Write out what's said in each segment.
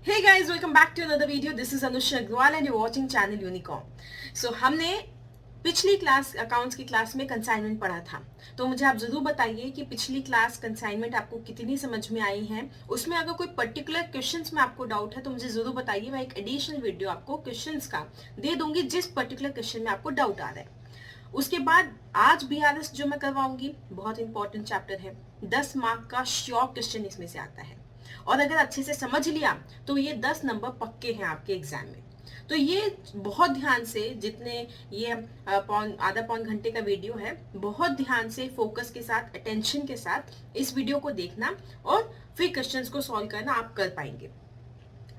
Hey guys, welcome back to another video. This is Anusha Agrawal and you're watching channel Unicorn. So हमने पिछली class accounts की class में consignment पढ़ा था, तो मुझे आप जरूर बताइए कि पिछली क्लास कंसाइनमेंट आपको कितनी समझ में आई है। उसमें अगर कोई पर्टिकुलर क्वेश्चंस में आपको डाउट है तो मुझे जरूर बताइए। मैं एक एडिशनल वीडियो आपको क्वेश्चंस का दे दूंगी जिस पर्टिकुलर क्वेश्चन में आपको डाउट आ रहा है। उसके बाद आज BRS जो मैं करवाऊंगी बहुत इंपॉर्टेंट चैप्टर है, 10 मार्क का श्योर क्वेश्चन इसमें से आता है और अगर अच्छे से समझ लिया तो ये 10 नंबर पक्के हैं आपके एग्जाम में। तो ये बहुत ध्यान से, जितने ये आधा पौन घंटे का वीडियो है, बहुत ध्यान से फोकस के साथ, अटेंशन के साथ इस वीडियो को देखना और फिर क्वेश्चंस को सॉल्व करना आप कर पाएंगे।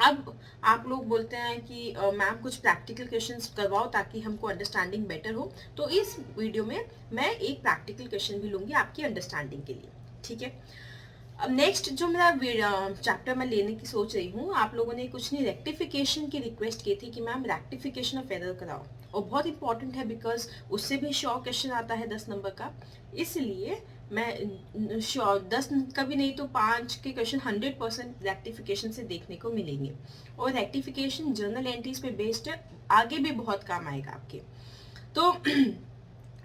अब आप लोग बोलते हैं कि मैम कुछ प्रैक्टिकल क्वेश्चंस करवाओ ताकि हमको अंडरस्टैंडिंग बेटर हो, तो इस वीडियो में मैं एक प्रैक्टिकल क्वेश्चन भी लूंगी आपकी अंडरस्टैंडिंग के लिए। ठीक है, अब नेक्स्ट जो मेरा चैप्टर मैं लेने की सोच रही हूँ, आप लोगों ने कुछ नहीं रेक्टिफिकेशन की रिक्वेस्ट की थी कि मैम रेक्टिफिकेशन ऑफ एरर कराओ, और बहुत इंपॉर्टेंट है बिकॉज उससे भी श्योर क्वेश्चन आता है 10 नंबर का। इसलिए मैं श्योर 10 का भी नहीं तो 5 के क्वेश्चन 100% रेक्टिफिकेशन से देखने को मिलेंगे, और रेक्टिफिकेशन जर्नल एंट्रीज पे बेस्ड है, आगे भी बहुत काम आएगा आपके। तो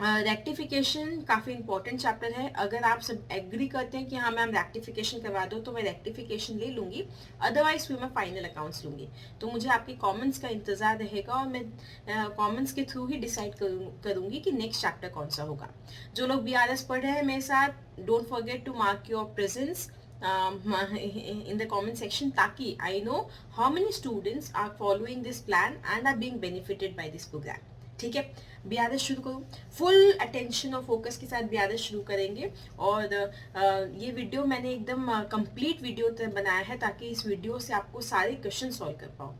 रेक्टिफिकेशन काफ़ी इंपॉर्टेंट चैप्टर है। अगर आप सब एग्री करते हैं कि हाँ मैम रेक्टिफिकेशन करवा दो तो मैं रेक्टिफिकेशन ले लूँगी, अदरवाइज फिर मैं फाइनल अकाउंट्स लूँगी। तो मुझे आपके कमेंट्स का इंतज़ार रहेगा और मैं कमेंट्स के थ्रू ही डिसाइड करूँगी कि नेक्स्ट चैप्टर कौन सा होगा। जो लोग BRS पढ़ रहे हैं मेरे साथ, don't forget to mark your presence in the comment section, ताकि I know how many students are following this plan and are being benefited by this program. ठीक है, BRS शुरू करूँ, फुल अटेंशन और फोकस के साथ BRS शुरू करेंगे। और ये वीडियो मैंने एकदम कंप्लीट वीडियो बनाया है ताकि इस वीडियो से आपको सारे क्वेश्चन सॉल्व कर पाऊँ।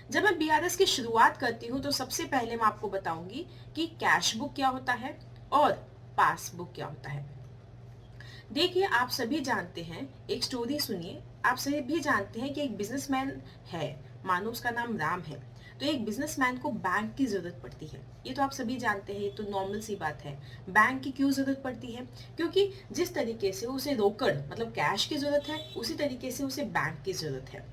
जब मैं BRS की शुरुआत करती हूँ तो सबसे पहले मैं आपको बताऊंगी कि कैश बुक क्या होता है और पासबुक क्या होता है। देखिए, आप सभी जानते हैं, एक स्टोरी सुनिए, आप सभी जानते हैं कि एक बिजनेसमैन है, मानो उसका नाम राम है। तो एक बिजनेसमैन को बैंक की जरूरत पड़ती है, ये तो आप सभी जानते हैं, ये तो नॉर्मल सी बात है। बैंक की क्यों जरूरत पड़ती है? क्योंकि जिस तरीके से उसे रोकड़ मतलब कैश की जरूरत है, उसी तरीके से उसे बैंक की जरूरत है,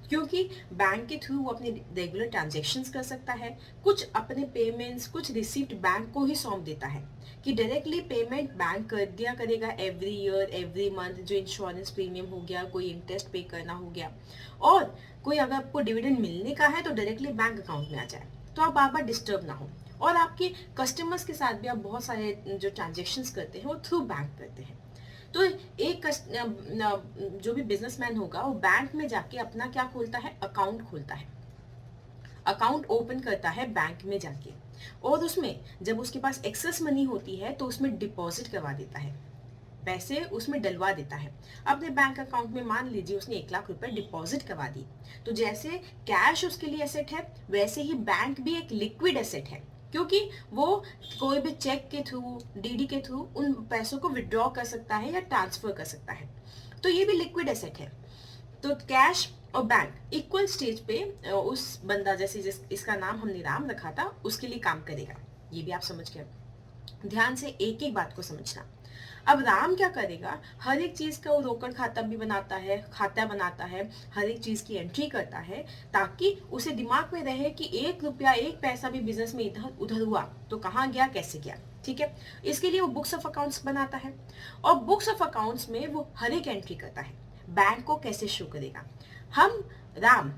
क्योंकि बैंक के थ्रू वो अपने रेगुलर ट्रांजेक्शन्स कर सकता है, कुछ अपने पेमेंट्स, कुछ रिसिप्ट बैंक को ही सौंप देता है कि डायरेक्टली पेमेंट बैंक कर दिया करेगा एवरी ईयर, एवरी मंथ, जो इंश्योरेंस प्रीमियम हो गया, कोई इंटरेस्ट पे करना हो गया, और कोई अगर आपको डिविडेंड मिलने का है तो डायरेक्टली बैंक अकाउंट में आ जाए, तो आप बार बार डिस्टर्ब ना हो। और आपके कस्टमर्स के साथ भी आप बहुत सारे जो ट्रांजेक्शन्स करते हैं वो थ्रू बैंक करते हैं। तो एक जो भी बिजनेसमैन होगा वो बैंक में जाके अपना क्या खोलता है, अकाउंट खोलता है, अकाउंट ओपन करता है बैंक में जाके, और उसमें जब उसके पास एक्सेस मनी होती है तो उसमें डिपॉजिट करवा देता है, पैसे उसमें डलवा देता है अपने बैंक अकाउंट में। मान लीजिए उसने 1 लाख रुपए डिपॉजिट करवा दी, तो जैसे कैश उसके लिए एसेट है, वैसे ही बैंक भी एक लिक्विड एसेट है, क्योंकि वो कोई भी चेक के थ्रू, DD के थ्रू उन पैसों को विड्रॉ कर सकता है या ट्रांसफर कर सकता है, तो ये भी लिक्विड एसेट है। तो कैश और बैंक इक्वल स्टेज पे उस बंदा, जैसे इसका नाम हमने राम रखा था, उसके लिए काम करेगा। ये भी आप समझ गए, ध्यान से एक एक बात को समझना। अब राम क्या करेगा, हर एक चीज का वो रोकड़ खाता भी बनाता है, खाता बनाता है, हर एक चीज की एंट्री करता है, ताकि उसे दिमाग में रहे कि 1 रुपया 1 पैसा भी बिजनेस में इधर उधर हुआ तो कहाँ गया, कैसे गया। ठीक है, इसके लिए वो बुक्स ऑफ अकाउंट्स बनाता है, और बुक्स ऑफ अकाउंट्स में वो हर एक एंट्री करता है। बैंक को कैसे शो करेगा, हम राम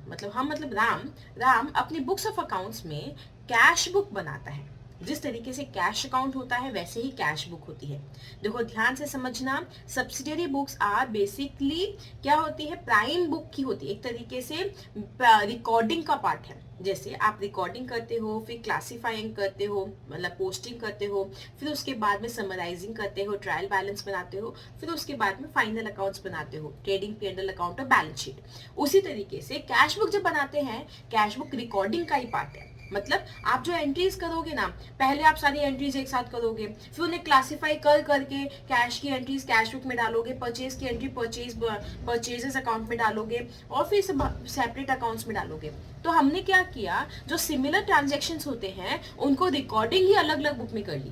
अपनी बुक्स ऑफ अकाउंट्स में कैश बुक बनाता है। जिस तरीके से कैश अकाउंट होता है वैसे ही कैश बुक होती है। देखो ध्यान से समझना, सब्सिडियरी बुक्स आर बेसिकली क्या होती है, प्राइम बुक की होती है, एक तरीके से रिकॉर्डिंग का पार्ट है। जैसे आप रिकॉर्डिंग करते हो, फिर क्लासिफाइंग करते हो, मतलब पोस्टिंग करते हो, फिर उसके बाद में समराइजिंग करते हो, ट्रायल बैलेंस बनाते हो, फिर उसके बाद में फाइनल अकाउंट्स बनाते हो, ट्रेडिंग P&L अकाउंट और बैलेंस शीट। उसी तरीके से कैश बुक जब बनाते हैं, कैश बुक रिकॉर्डिंग का ही पार्ट है। मतलब आप जो एंट्रीज करोगे ना, पहले आप सारी एंट्रीज एक साथ करोगे, फिर उन्हें क्लासिफाई कर करके कैश की एंट्रीज कैश बुक में डालोगे, परचेज की एंट्री परचेजेस अकाउंट में डालोगे, और फिर सेपरेट अकाउंट्स में डालोगे। तो हमने क्या किया, जो सिमिलर ट्रांजेक्शन्स होते हैं उनको रिकॉर्डिंग ही अलग अलग बुक में कर ली।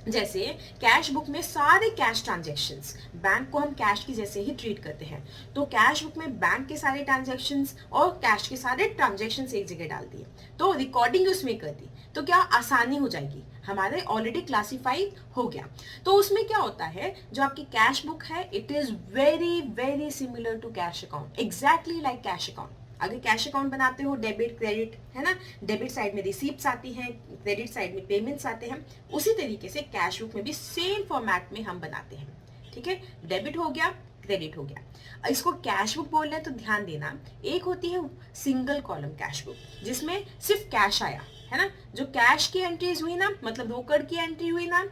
जैसे कैश बुक में सारे कैश ट्रांजैक्शंस, बैंक को हम कैश की जैसे ही ट्रीट करते हैं, तो कैश बुक में बैंक के सारे ट्रांजैक्शंस और कैश के सारे ट्रांजैक्शंस एक जगह डाल दिए, तो रिकॉर्डिंग उसमें कर दी, तो क्या आसानी हो जाएगी, हमारे ऑलरेडी क्लासीफाई हो गया। तो उसमें क्या होता है, जो आपकी कैश बुक है it is very very similar to cash account, exactly like cash account. अगर कैश अकाउंट बनाते हो डेबिट क्रेडिट है ना, डेबिट साइड में रिसीप्ट्स आती हैं, क्रेडिट साइड में पेमेंट्स आते हैं, उसी तरीके से कैश बुक में भी सेम फॉर्मेट में हम बनाते हैं। ठीक है, डेबिट हो गया, क्रेडिट हो गया। इसको कैश बुक बोल रहे हैं तो ध्यान देना, एक होती है सिंगल कॉलम कैश बुक जिसमें सिर्फ कैश आया है ना, जो कैश की एंट्रीज हुई ना, मतलब रोकड़ की एंट्री हुई ना,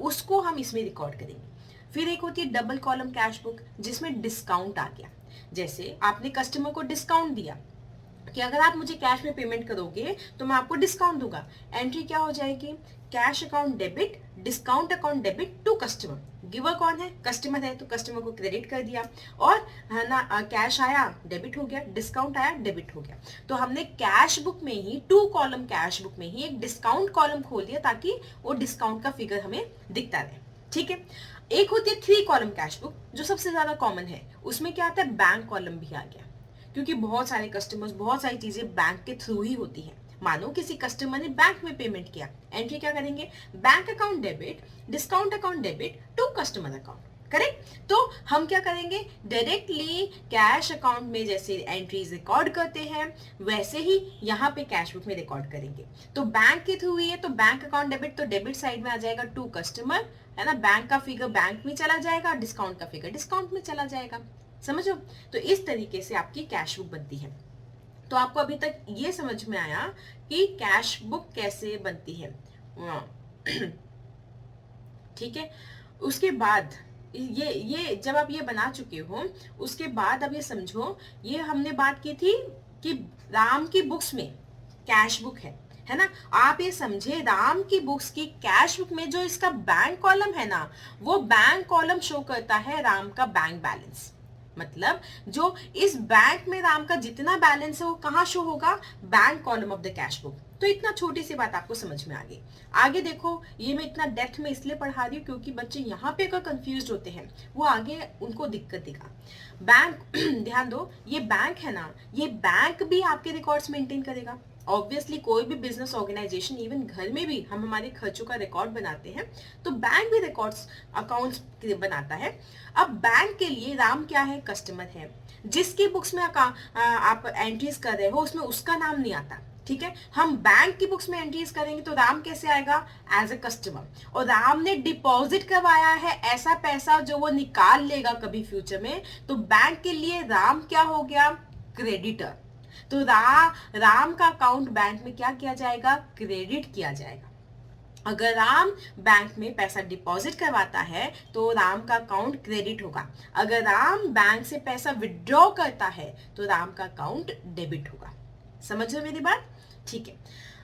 उसको हम इसमें रिकॉर्ड करेंगे। फिर एक होती है डबल कॉलम कैश बुक जिसमें डिस्काउंट आ गया, जैसे आपने कस्टमर को डिस्काउंट दिया कि अगर आप मुझे कैश में पेमेंट करोगे तो मैं आपको डिस्काउंट दूंगा, एंट्री क्या हो जाएगी, cash account debit, discount account debit to customer. Giver कौन है, कस्टमर है, तो कस्टमर को क्रेडिट कर दिया, और है ना कैश आया डेबिट हो गया, डिस्काउंट आया डेबिट हो गया। तो हमने कैश बुक में ही, टू कॉलम कैश बुक में ही एक डिस्काउंट कॉलम खोल दिया ताकि वो डिस्काउंट का फिगर हमें दिखता रहे। ठीक है, एक होती है थ्री कॉलम कैश बुक जो सबसे ज्यादा कॉमन है, उसमें क्या आता है, बैंक कॉलम भी आ गया, क्योंकि बहुत सारे कस्टमर्स, बहुत सारी चीजें बैंक के थ्रू ही होती हैं। मानो किसी कस्टमर ने बैंक में पेमेंट किया, एंट्री क्या करेंगे, bank account debit, discount account debit to customer account, correct. तो हम क्या करेंगे, डायरेक्टली कैश अकाउंट में जैसे एंट्रीज रिकॉर्ड करते हैं वैसे ही यहाँ पे कैश बुक में रिकॉर्ड करेंगे। तो बैंक के थ्रू ही है, तो बैंक अकाउंट डेबिट तो डेबिट साइड में आ जाएगा टू कस्टमर, है ना, बैंक का फिगर बैंक में चला जाएगा, डिस्काउंट का फिगर डिस्काउंट में चला जाएगा, समझो। तो इस तरीके से आपकी कैश बुक बनती है। तो आपको अभी तक ये समझ में आया कि कैश बुक कैसे बनती है। ठीक है, उसके बाद ये जब आप ये बना चुके हो, उसके बाद अब ये समझो, ये हमने बात की थी कि राम की बुक्स में कैश बुक है ना, आप ये समझे राम की बुक्स की कैश बुक में जो इसका बैंक कॉलम है ना, वो बैंक कॉलम शो करता है राम का बैंक बैलेंस। मतलब जो इस बैंक में राम का जितना बैलेंस है वो कहाँ शो होगा, bank column of the cash book. तो इतना छोटी सी बात आपको समझ में आ गई। आगे देखो, ये मैं इतना डेप्थ में इसलिए पढ़ा रही हूँ क्योंकि बच्चे यहाँ पे अगर कंफ्यूज होते हैं वो आगे उनको दिक्कत देगा। बैंक ध्यान दो, ये बैंक है ना, ये बैंक भी आपके रिकॉर्ड्स मेंटेन करेगा। ऑब्वियसली कोई भी बिजनेस ऑर्गेनाइजेशन, इवन घर में भी हम हमारे खर्चों का रिकॉर्ड बनाते हैं, तो बैंक भी रिकॉर्ड्स अकाउंट्स बनाता है। अब बैंक के लिए राम क्या है, कस्टमर है, जिसकी बुक्स में आप एंट्रीज कर रहे हो उसमें उसका नाम नहीं आता। ठीक है, हम बैंक की बुक्स में एंट्रीज करेंगे तो राम कैसे आएगा, एज ए कस्टमर, और राम ने डिपॉजिट करवाया है ऐसा पैसा जो वो निकाल लेगा कभी फ्यूचर में, तो बैंक के लिए राम क्या हो गया, क्रेडिटर। तो राम का अकाउंट बैंक में क्या किया जाएगा, क्रेडिट किया जाएगा। अगर राम बैंक में पैसा डिपॉजिट करवाता है तो राम का अकाउंट क्रेडिट होगा। अगर राम बैंक से पैसा विड्रॉ करता है तो राम का अकाउंट डेबिट होगा। समझ रहे मेरी बात? ठीक है,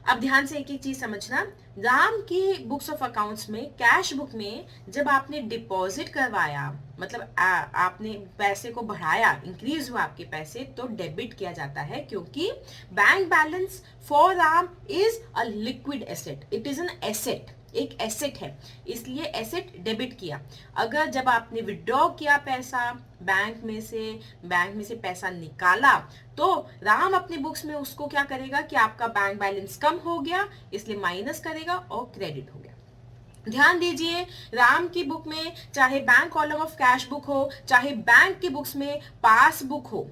अब ध्यान से एक एक चीज समझना। राम की बुक्स ऑफ अकाउंट्स में, कैश बुक में जब आपने डिपॉजिट करवाया, मतलब आपने पैसे को बढ़ाया, इंक्रीज हुआ आपके पैसे, तो डेबिट किया जाता है, क्योंकि bank balance for Ram is a liquid asset, it is an asset, एक एसेट है, इसलिए एसेट डेबिट किया। अगर जब आपने विड्रॉ किया पैसा बैंक में से पैसा निकाला, तो राम अपनी बुक्स में उसको क्या करेगा कि आपका बैंक बैलेंस कम हो गया इसलिए माइनस करेगा और क्रेडिट हो गया। ध्यान दीजिए, राम की बुक में चाहे bank column of cash book हो, चाहे बैंक की बुक्स में पासबुक हो,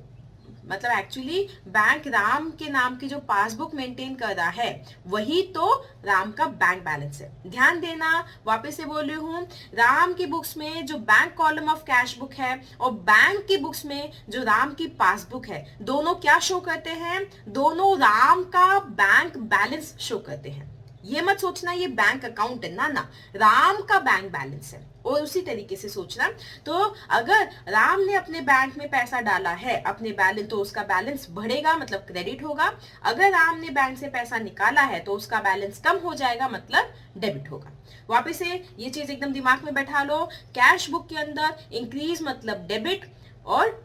मतलब एक्चुअली बैंक राम के नाम की जो पासबुक मेंटेन कर रहा है वही तो राम का बैंक बैलेंस है। ध्यान देना, वापस से बोल रही हूँ, राम की बुक्स में जो bank column of cash book है और बैंक की बुक्स में जो राम की पासबुक है, दोनों क्या शो करते हैं, दोनों राम का बैंक बैलेंस शो करते हैं। ये मत सोचना ये बैंक अकाउंट है, ना, राम का बैंक बैलेंस है। और उसी तरीके से सोचना, तो अगर राम ने अपने बैंक में पैसा डाला है अपने बैलेंस, तो उसका बैलेंस बढ़ेगा, मतलब क्रेडिट होगा। अगर राम ने बैंक से पैसा निकाला है तो उसका बैलेंस कम हो जाएगा, मतलब डेबिट होगा। वापस से ये चीज एकदम दिमाग में बैठा लो, कैश बुक के अंदर इंक्रीज मतलब डेबिट और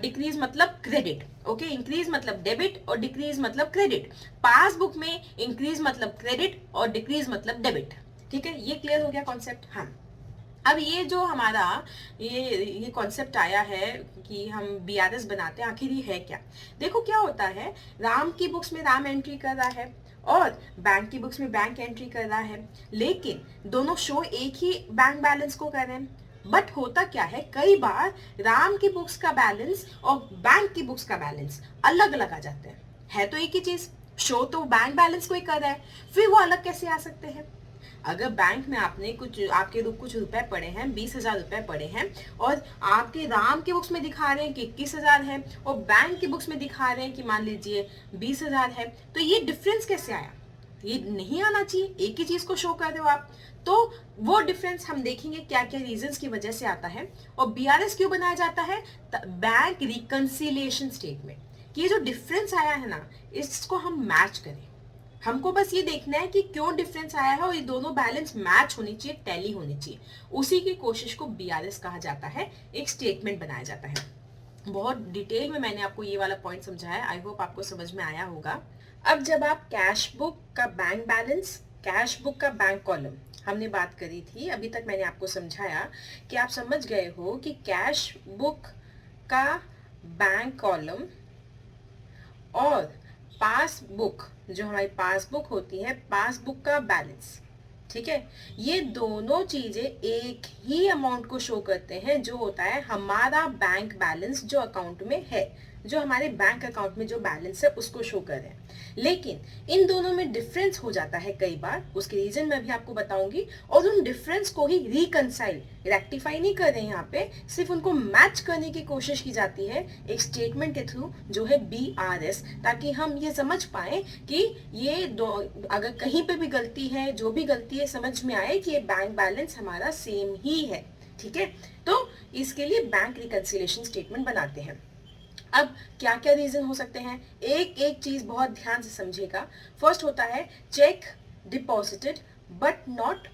डिक्रीज मतलब क्रेडिट। ओके, इंक्रीज मतलब डेबिट और डिक्रीज मतलब क्रेडिट। पासबुक में इंक्रीज मतलब क्रेडिट और डिक्रीज मतलब डेबिट। ठीक है, ये क्लियर हो गया कॉन्सेप्ट। हाँ, अब ये जो हमारा ये कॉन्सेप्ट आया है कि हम बीआरएस बनाते हैं, आखिर ये है क्या? देखो क्या होता है, राम की बुक्स में राम एंट्री कर रहा है और बैंक की बुक्स में बैंक एंट्री कर रहा है, लेकिन दोनों शो एक ही बैंक बैलेंस को कर रहे हैं। बट होता क्या है, कई बार राम की बुक्स का बैलेंस और बैंक की बुक्स का बैलेंस अलग अलग आ जाते हैं। है तो एक ही चीज, शो तो बैंक बैलेंस को ही कर रहा है, फिर वो अलग कैसे आ सकते हैं? अगर बैंक में आपने आपके कुछ रुपए पड़े हैं, 20,000 रुपए पड़े हैं, और आपके राम के बुक्स में दिखा रहे हैं कि 21,000 है, और बैंक के बुक्स में दिखा रहे हैं कि मान लीजिए 20,000 है, तो ये डिफरेंस कैसे आया? ये नहीं आना चाहिए, एक ही चीज को शो कर रहे हो आप। तो वो डिफरेंस हम देखेंगे क्या क्या रीजंस की वजह से आता है, और बीआरएस क्यों बनाया जाता है, बैंक रिकंसिलिएशन स्टेटमेंट, कि ये जो डिफरेंस आया है ना, इसको हम मैच करें। हमको बस ये देखना है कि क्यों डिफरेंस आया है, और ये दोनों बैलेंस मैच होनी चाहिए, टैली होनी चाहिए। उसी की कोशिश को बीआरएस कहा जाता है, एक स्टेटमेंट बनाया जाता है। बहुत डिटेल में मैंने आपको ये वाला पॉइंट समझाया, आई होप आपको समझ में आया होगा। अब जब आप कैश बुक का बैंक बैलेंस, कैश बुक का बैंक कॉलम हमने बात करी थी, अभी तक मैंने आपको समझाया कि आप समझ गए हो कि कैश बुक का बैंक कॉलम और पासबुक, जो हमारी पासबुक होती है, पासबुक का बैलेंस, ठीक है, ये दोनों चीजें एक ही अमाउंट को शो करते हैं, जो होता है हमारा बैंक बैलेंस, जो अकाउंट में है, जो हमारे बैंक अकाउंट में जो बैलेंस है उसको शो कर रहे हैं। लेकिन इन दोनों में डिफरेंस हो जाता है कई बार, उसके रीजन मैं भी आपको बताऊंगी, और उन डिफरेंस को ही रिकंसाइल, रेक्टिफाई नहीं कर रहे हैं यहाँ पे, सिर्फ उनको मैच करने की कोशिश की जाती है एक स्टेटमेंट के थ्रू, जो है बीआरएस, ताकि हम ये समझ पाए कि ये दो, अगर कहीं पे भी गलती है, जो भी गलती है, समझ में आए कि ये बैंक बैलेंस हमारा सेम ही है। ठीक है, तो इसके लिए बैंक रिकंसिलिएशन स्टेटमेंट बनाते हैं। अब क्या क्या रीजन हो सकते हैं, एक एक चीज बहुत ध्यान से समझिएगा। फर्स्ट होता है check deposited but not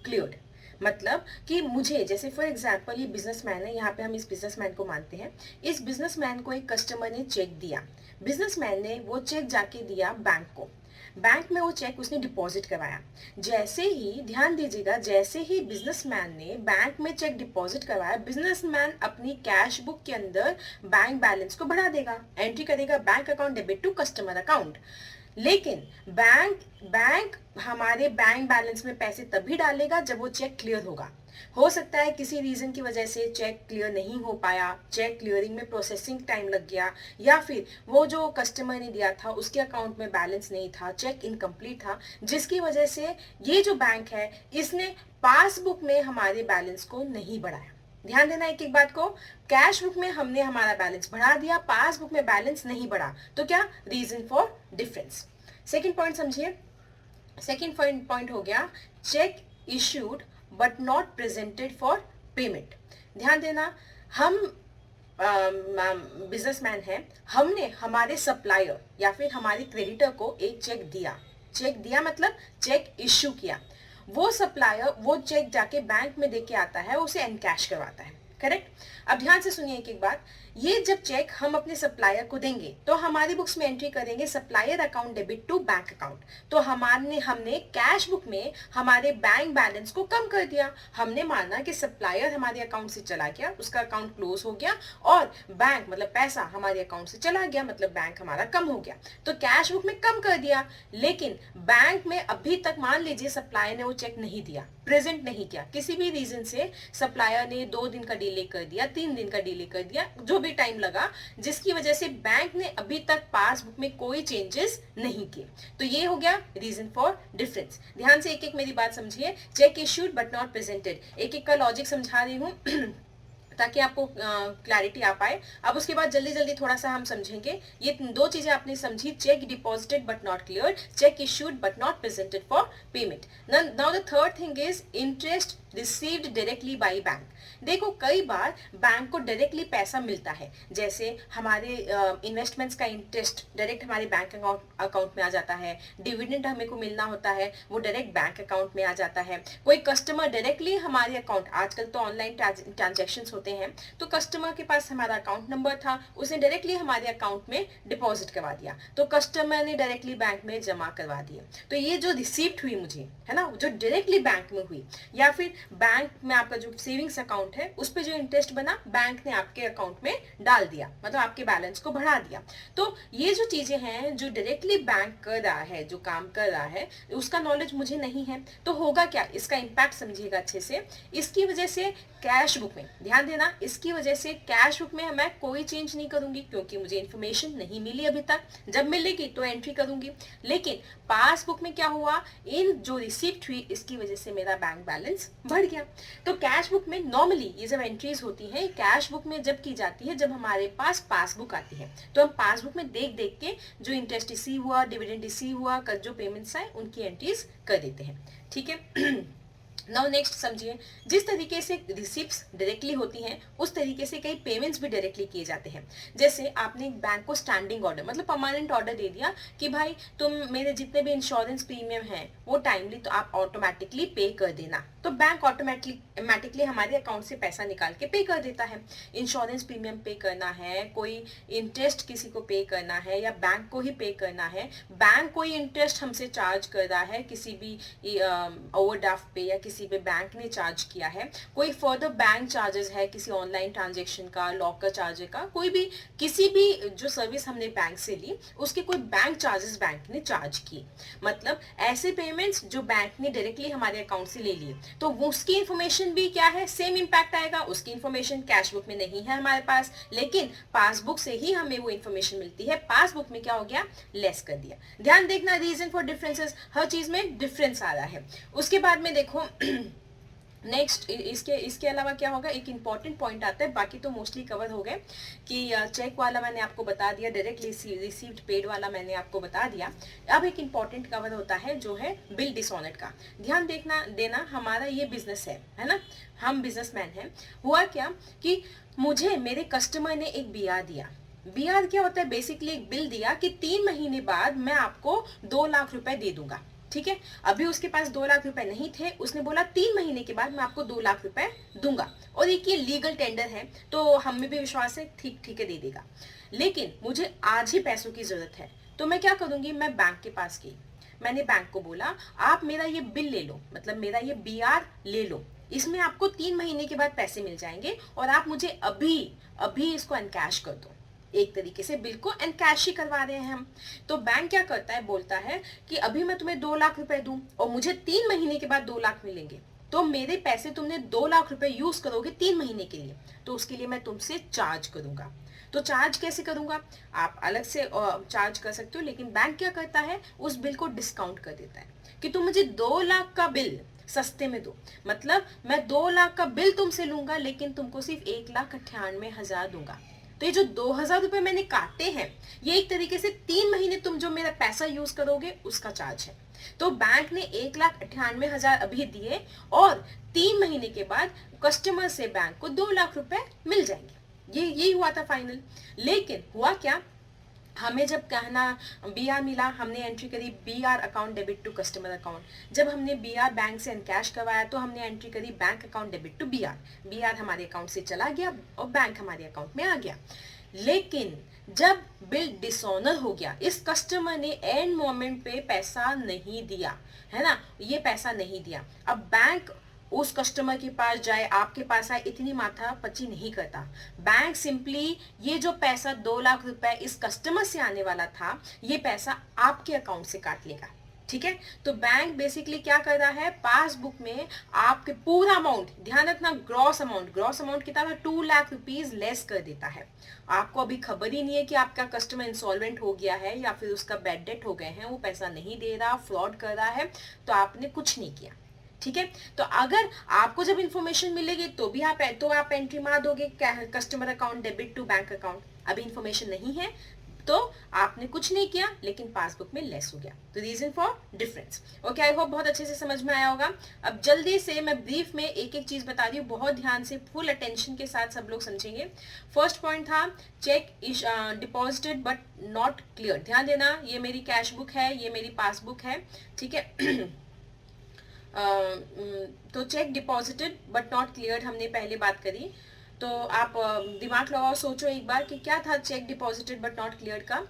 cleared, मतलब कि मुझे, जैसे फॉर एग्जांपल ये बिजनेसमैन है, यहाँ पे हम इस बिजनेसमैन को मानते हैं, इस बिजनेसमैन को एक कस्टमर ने चेक दिया, बिजनेसमैन ने वो चेक जाके दिया बैंक को, बैंक में वो चेक उसने डिपॉजिट करवाया। जैसे ही, ध्यान दीजिएगा, जैसे ही बिजनेसमैन ने बैंक में चेक डिपॉजिट करवाया, बिजनेसमैन अपनी कैश बुक के अंदर बैंक बैलेंस को बढ़ा देगा, एंट्री करेगा bank account debit to customer account. लेकिन बैंक हमारे बैंक बैलेंस में पैसे तभी डालेगा जब वो चेक क्लियर होगा। हो सकता है किसी रीजन की वजह से चेक क्लियर नहीं हो पाया, चेक क्लियरिंग में प्रोसेसिंग टाइम लग गया, या फिर वो जो कस्टमर ने दिया था उसके अकाउंट में बैलेंस नहीं था, चेक इनकम्प्लीट था, जिसकी वजह से ये जो बैंक है इसने पासबुक में हमारे बैलेंस को नहीं बढ़ाया। ध्यान देना एक एक बात को, कैश बुक में हमने हमारा बैलेंस बढ़ा दिया, पासबुक में बैलेंस नहीं बढ़ा, तो क्या reason for difference. Second point समझिए, सेकेंड पॉइंट हो गया cheque issued but not presented for payment. ध्यान देना, हम बिजनेसमैन हैं, हमने हमारे सप्लायर या फिर हमारे क्रेडिटर को एक चेक दिया मतलब चेक इश्यू किया, वो सप्लायर वो चेक जाके बैंक में देके आता है, उसे एनकैश करवाता है, करेक्ट। अब ध्यान से सुनिए एक एक बात, ये जब चेक हम अपने सप्लायर को देंगे तो हमारी बुक्स में एंट्री करेंगे supplier account debit to bank account, तो हमने कैश बुक में हमारे बैंक बैलेंस को कम कर दिया। हमने माना कि सप्लायर हमारे अकाउंट से चला गया, उसका अकाउंट क्लोज हो गया, और बैंक मतलब पैसा हमारे अकाउंट से चला गया, मतलब बैंक हमारा कम हो गया, तो कैश बुक में कम कर दिया। लेकिन बैंक में अभी तक मान लीजिए सप्लायर ने वो चेक नहीं दिया, प्रेजेंट नहीं किया, किसी भी रीजन से सप्लायर ने 2 दिन का डिले कर दिया, 3 दिन का डिले कर दिया, जो भी टाइम लगा, जिसकी वजह से बैंक ने अभी तक पासबुक में कोई चेंजेस नहीं किए, तो ये हो गया रीजन फॉर डिफरेंस। ध्यान से एक एक मेरी बात समझिए, check issued but not presented, एक एक का लॉजिक समझा रही हूँ ताकि आपको क्लैरिटी आ पाए। अब उसके बाद जल्दी जल्दी थोड़ा सा हम समझेंगे, ये 2 चीजें आपने समझी, check deposited but not cleared, check issued but not presented for payment. Now the third thing is interest received directly by bank. देखो कई बार बैंक को डायरेक्टली पैसा मिलता है, जैसे हमारे इन्वेस्टमेंट्स का इंटरेस्ट डायरेक्ट हमारे बैंक अकाउंट में आ जाता है, डिविडेंड हमें को मिलना होता है वो डायरेक्ट बैंक अकाउंट में आ जाता है, कोई कस्टमर डायरेक्टली हमारे अकाउंट, आजकल तो ऑनलाइन ट्रांजेक्शन्स होते हैं, तो कस्टमर के पास हमारा अकाउंट नंबर था, उसने डायरेक्टली हमारे अकाउंट में डिपॉजिट करवा दिया, तो कस्टमर ने डायरेक्टली बैंक में जमा करवा दिया। तो ये जो रिसीप्ट हुई मुझे, है ना, जो डायरेक्टली बैंक में हुई, या फिर बैंक में आपका जो सेविंग्स अकाउंट है उस पे जो इंटरेस्ट बना बैंक ने आपके अकाउंट में डाल दिया, मतलब आपके बैलेंस को बढ़ा दिया। तो ये जो चीजें हैं जो डायरेक्टली बैंक कर रहा है, जो काम कर रहा है, उसका नॉलेज मुझे नहीं है, तो होगा क्या, इसका इम्पैक्ट समझिएगा अच्छे से। इसकी वजह से कैश बुक में ध्यान देना, इसकी वजह से कैश बुक में मैं कोई चेंज नहीं करूंगी क्योंकि मुझे इन्फॉर्मेशन नहीं मिली अभी तक, जब मिलेगी तो एंट्री करूंगी। लेकिन पासबुक में क्या हुआ, इन जो रिसिप्ट हुई इसकी वजह से मेरा बैंक बैलेंस बढ़ गया। तो कैश बुक में नॉर्मली ये जब एंट्रीज होती है, कैश बुक में जब की जाती है जब हमारे पास पासबुक आती है, तो हम पासबुक में देख देख के जो इंटरेस्ट रिसीव हुआ, डिविडेंड रिसीव हुआ, जो पेमेंट्स आए उनकी एंट्रीज कर देते हैं। ठीक है। नाउ नेक्स्ट समझिए, जिस तरीके से रिसिप्ट्स डायरेक्टली होती हैं उस तरीके से कई पेमेंट्स भी डायरेक्टली किए जाते हैं। जैसे आपने एक बैंक को स्टैंडिंग ऑर्डर मतलब परमानेंट ऑर्डर दे दिया कि भाई तुम मेरे जितने भी इंश्योरेंस प्रीमियम हैं वो टाइमली तो आप ऑटोमेटिकली पे कर देना, तो बैंक ऑटोमेटिकली हमारे अकाउंट से पैसा निकाल के पे कर देता है। इंश्योरेंस प्रीमियम पे करना है, कोई इंटरेस्ट किसी को पे करना है या बैंक को ही पे करना है, बैंक कोई इंटरेस्ट हमसे चार्ज कर रहा है किसी भी ओवरड्राफ्ट पे या किसी पे बैंक ने चार्ज किया है, कोई फर्दर बैंक चार्जेस है किसी ऑनलाइन ट्रांजेक्शन का, लॉकर चार्ज का, कोई भी किसी भी जो सर्विस हमने बैंक से ली उसके कोई बैंक चार्जेस बैंक ने चार्ज किए, मतलब ऐसे पेमेंट्स जो बैंक ने डायरेक्टली हमारे अकाउंट से ले लिए, तो उसकी इंफॉर्मेशन भी क्या है, सेम इंपैक्ट आएगा। उसकी इंफॉर्मेशन कैश बुक में नहीं है हमारे पास, लेकिन पासबुक से ही हमें वो इंफॉर्मेशन मिलती है। पासबुक में क्या हो गया, लेस कर दिया। ध्यान देखना, रीजन फॉर डिफरेंसेस, हर चीज में डिफरेंस आ रहा है। उसके बाद में देखो नेक्स्ट इसके अलावा क्या होगा, एक इंपॉर्टेंट पॉइंट आता है, बाकी तो मोस्टली कवर हो गए कि चेक वाला मैंने आपको बता दिया, डायरेक्टली रिसीव्ड पेड वाला मैंने आपको बता दिया। अब एक इंपॉर्टेंट कवर होता है जो है बिल डिसऑनर्ड का। ध्यान देना, हमारा ये बिजनेस है ना, हम बिजनेसमैन हैं। हुआ क्या कि मुझे मेरे कस्टमर ने एक बीआर दिया। बीआर क्या होता है, बेसिकली एक बिल दिया कि 3 महीने बाद मैं आपको 2 लाख रुपए दे दूंगा। ठीक है, अभी उसके पास 2 लाख रुपए नहीं थे, उसने बोला 3 महीने के बाद मैं आपको 2 लाख रुपए दूंगा, और एक ये लीगल टेंडर है तो हमें भी विश्वास है ठीक है दे देगा। लेकिन मुझे आज ही पैसों की जरूरत है, तो मैं क्या करूंगी, मैं बैंक के पास गई, मैंने बैंक को बोला आप मेरा ये बिल ले लो, मतलब मेरा ये बीआर ले लो, इसमें आपको 3 महीने के बाद पैसे मिल जाएंगे और आप मुझे अभी इसको अनकैश कर दो। एक तरीके से बिल को एनकैश ही करवा रहे हैं हम। तो बैंक क्या करता है, बोलता है कि अभी मैं तुम्हें 2 लाख रुपए दूं और मुझे 3 महीने के बाद 2 लाख मिलेंगे, तो मेरे पैसे तुमने 2 लाख रुपए यूज करोगे 3 महीने के लिए, तो उसके लिए मैं तुमसे चार्ज करूंगा। तो चार्ज कैसे करूंगा, आप अलग से चार्ज कर सकते हो, लेकिन बैंक क्या करता है, उस बिल को डिस्काउंट कर देता है कि तुम मुझे 2 लाख का बिल सस्ते में दो, मतलब मैं 2 लाख का बिल तुमसे लूंगा लेकिन तुमको सिर्फ 1,98,000 दूंगा। तो ये जो 2,000 रुपए मैंने काटे हैं, ये एक तरीके से 3 महीने तुम जो मेरा पैसा यूज करोगे उसका चार्ज है। तो बैंक ने 1,98,000 अभी दिए और 3 महीने के बाद कस्टमर से बैंक को 2 लाख रुपए मिल जाएंगे। यही हुआ था फाइनल। लेकिन हुआ क्या, हमें जब कहना बीआर मिला, हमने एंट्री करी BR account debit to customer account. जब हमने बीआर बैंक से एनकैश करवाया तो हमने एंट्री करी bank account debit to BR. BR हमारे अकाउंट से चला गया और बैंक हमारे अकाउंट में आ गया। लेकिन जब बिल डिसऑनर हो गया, इस कस्टमर ने एंड मोमेंट पे पैसा नहीं दिया, है ना, ये पैसा नहीं दिया। अब बैंक उस कस्टमर के पास जाए, आपके पास आए, इतनी माथा पची नहीं करता। बैंक सिंपली ये जो पैसा 2 लाख रुपए इस कस्टमर से आने वाला था, ये पैसा आपके अकाउंट से काट लेगा। ठीक है, तो बैंक बेसिकली क्या कर रहा है, पासबुक में आपके पूरा अमाउंट, ध्यान रखना ग्रॉस अमाउंट कितना था, 2 लाख रुपीज लेस कर देता है। आपको अभी खबर ही नहीं है कि आपका कस्टमर इंसॉल्वेंट हो गया है या फिर उसका बैड डेट हो गए हैं, वो पैसा नहीं दे रहा, फ्रॉड कर रहा है, तो आपने कुछ नहीं किया। ठीक है, तो अगर आपको जब इंफॉर्मेशन मिलेगी तो आप एंट्री मार दोगे customer account debit to bank account. अभी इंफॉर्मेशन नहीं है, तो आपने कुछ नहीं किया लेकिन पासबुक में लेस हो गया, तो reason for difference. Okay, I hope बहुत अच्छे से समझ में आया होगा। अब जल्दी से मैं ब्रीफ में एक एक चीज बता रही हूँ, बहुत ध्यान से फुल अटेंशन के साथ सब लोग समझेंगे। फर्स्ट पॉइंट था check deposited but not clear. ध्यान देना, ये मेरी कैश बुक है, ये मेरी पासबुक है, ठीक है। तो check deposited but not clear हमने पहले बात करी, तो आप दिमाग लगाओ, सोचो एक बार कि क्या था check deposited but not clear का।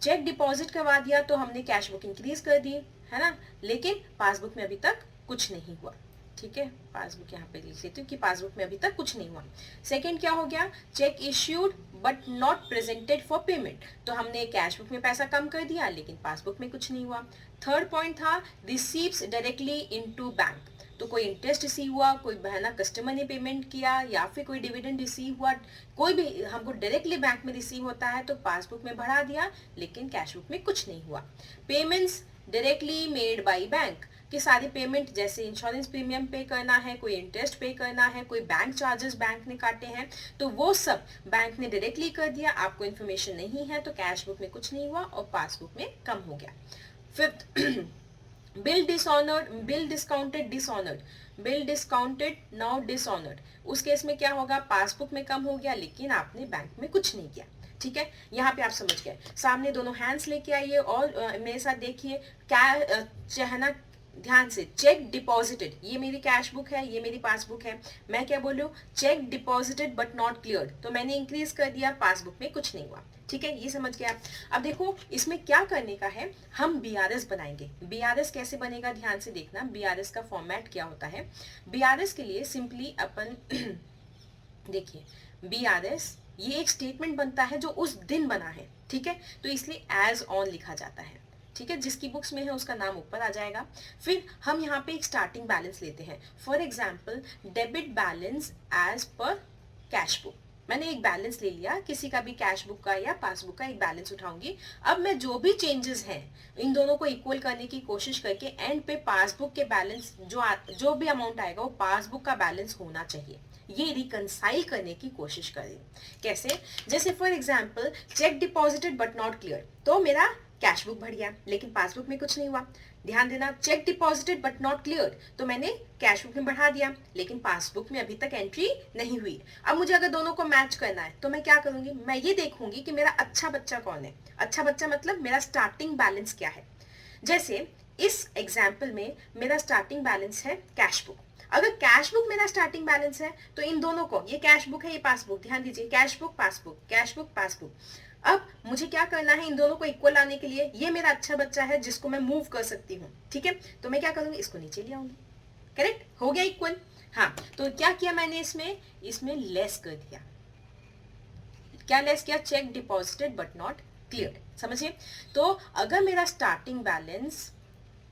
चेक डिपॉजिट करवा दिया तो हमने कैश बुक इंक्रीज कर दी, है ना, लेकिन पासबुक में अभी तक कुछ नहीं हुआ, ठीक है। पासबुक यहाँ पे लिख लेती हूँ कि पासबुक में अभी तक कुछ नहीं हुआ। सेकंड क्या हो गया, cheque issued but not presented for payment, तो हमने कैश बुक में पैसा कम कर दिया लेकिन पासबुक में कुछ नहीं हुआ। थर्ड पॉइंट था रिसीव्स डायरेक्टली इनटू बैंक, तो कोई इंटरेस्ट रिसीव हुआ, कोई बहना कस्टमर ने पेमेंट किया या फिर कोई डिविडेंड रिसीव हुआ, कोई भी हमको डायरेक्टली बैंक में रिसीव होता है तो पासबुक में बढ़ा दिया लेकिन कैश बुक में कुछ नहीं हुआ। Payments directly made by bank, कि सारी पेमेंट जैसे इंश्योरेंस प्रीमियम पे करना है, कोई इंटरेस्ट पे करना है, कोई बैंक चार्जेस बैंक ने काटे हैं, तो वो सब बैंक ने डायरेक्टली कर दिया, आपको इन्फॉर्मेशन नहीं है तो कैश बुक में कुछ नहीं हुआ और पासबुक में कम हो गया। Fifth, bill dishonoured, bill discounted dishonoured, bill discounted now dishonoured, उस केस में क्या होगा, पासबुक में कम हो गया लेकिन आपने बैंक में कुछ नहीं किया, ठीक है। यहाँ पे आप समझ गए, सामने दोनों हैंड्स लेके आइए और मेरे साथ देखिए क्या चाहना ध्यान से। चेक डिपॉजिटेड, ये मेरी कैश बुक है, ये मेरी पासबुक है, मैं क्या बोल रही हूँ, check deposited but not cleared, तो मैंने इंक्रीज कर दिया, पासबुक में कुछ नहीं हुआ, ठीक है, ये समझ गया। अब देखो इसमें क्या करने का है, हम बीआरएस बनाएंगे। बीआरएस कैसे बनेगा, ध्यान से देखना, बीआरएस का फॉर्मेट क्या होता है। बीआरएस के लिए सिंपली अपन देखिए, बीआरएस ये एक स्टेटमेंट बनता है जो उस दिन बना है, ठीक है, तो इसलिए एज ऑन लिखा जाता है, ठीक है, जिसकी बुक्स में है उसका नाम ऊपर आ जाएगा। फिर हम यहाँ पे एक स्टार्टिंग बैलेंस लेते हैं, for example debit balance as per cash book, मैंने एक बैलेंस ले लिया, किसी का भी कैश बुक का या पासबुक का एक बैलेंस उठाऊंगी। अब मैं जो भी चेंजेस हैं इन दोनों को इक्वल करने की कोशिश करके एंड पे पासबुक के बैलेंस जो भी अमाउंट आएगा वो पासबुक का बैलेंस होना चाहिए, ये रिकंसाइल करने की कोशिश करें। कैसे, जैसे for example check deposited but not clear, तो मेरा कैश बुक बढ़ गया लेकिन पासबुक में कुछ नहीं हुआ। ध्यान देना, check deposited but not cleared, तो मैंने कैश बुक में बढ़ा दिया लेकिन पासबुक में अभी तक एंट्री नहीं हुई। अब मुझे अगर दोनों को मैच करना है तो मैं क्या करूंगी, मैं ये देखूंगी कि मेरा अच्छा बच्चा कौन है। अच्छा बच्चा मतलब मेरा स्टार्टिंग बैलेंस क्या है। जैसे इस एग्जाम्पल में मेरा स्टार्टिंग बैलेंस है कैश बुक, अगर कैश बुक मेरा स्टार्टिंग बैलेंस है तो इन दोनों को, ये कैश बुक है ये पासबुक, ध्यान दीजिए, cash book passbook, cash book passbook. अब मुझे क्या करना है, इन दोनों को इक्वल लाने के लिए, ये मेरा अच्छा बच्चा है जिसको मैं मूव कर सकती हूँ, ठीक है, तो मैं क्या करूंगी, इसको नीचे ले आऊंगी, करेक्ट, हो गया इक्वल। हाँ, तो क्या किया मैंने, इसमें लेस कर दिया। क्या लेस किया, check deposited but not clear, समझिए। तो अगर मेरा स्टार्टिंग बैलेंस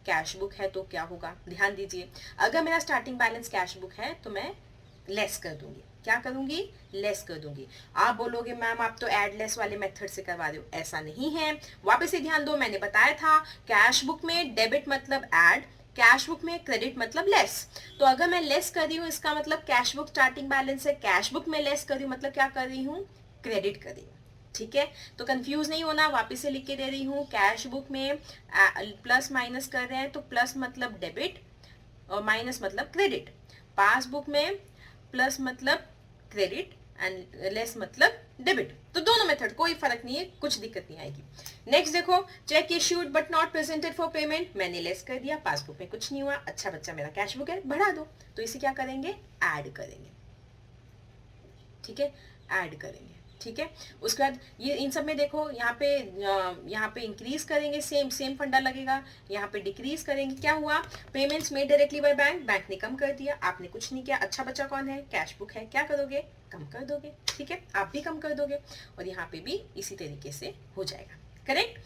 कैश बुक है तो क्या होगा, ध्यान दीजिए, अगर मेरा स्टार्टिंग बैलेंस कैश बुक है तो मैं लेस कर दूंगी, क्या करूंगी, लेस कर दूंगी। आप बोलोगे मैम आप तो एड लेस वाले मेथड से करवा रहे हो, ऐसा नहीं है, वापस से ध्यान दो, मैंने बताया था कैश बुक में डेबिट मतलब ऐड, कैश बुक में क्रेडिट मतलब लेस, तो अगर मैं लेस कर रही हूँ इसका मतलब कैश बुक स्टार्टिंग बैलेंस है, कैश बुक में लेस कर रही हूँ मतलब क्या कर रही हूँ, क्रेडिट कर रही हूँ, ठीक है। तो कंफ्यूज नहीं होना, वापस से लिख के दे रही हूँ, कैश बुक में प्लस माइनस कर रहे हैं तो प्लस मतलब डेबिट और माइनस मतलब क्रेडिट, पासबुक में प्लस मतलब क्रेडिट एंड लेस मतलब डेबिट, तो दोनों मेथड कोई फर्क नहीं है, कुछ दिक्कत नहीं आएगी। नेक्स्ट देखो, check issued but not presented for payment, मैंने लेस कर दिया, पासबुक में कुछ नहीं हुआ, अच्छा बच्चा मेरा कैश बुक है, बढ़ा दो, तो इसे क्या करेंगे, ऐड करेंगे, ठीक है, ऐड करेंगे, ठीक है। उसके बाद ये इन सब में देखो, यहाँ पे इंक्रीज करेंगे, सेम फंडा लगेगा, यहाँ पे डिक्रीज करेंगे, क्या हुआ, payments made directly by bank, bank ने कम कर दिया, आपने कुछ नहीं किया, अच्छा बच्चा कौन है, कैश बुक है, क्या करोगे, कम कर दोगे, ठीक है, आप भी कम कर दोगे, और यहाँ पे भी इसी तरीके से हो जाएगा, करेक्ट।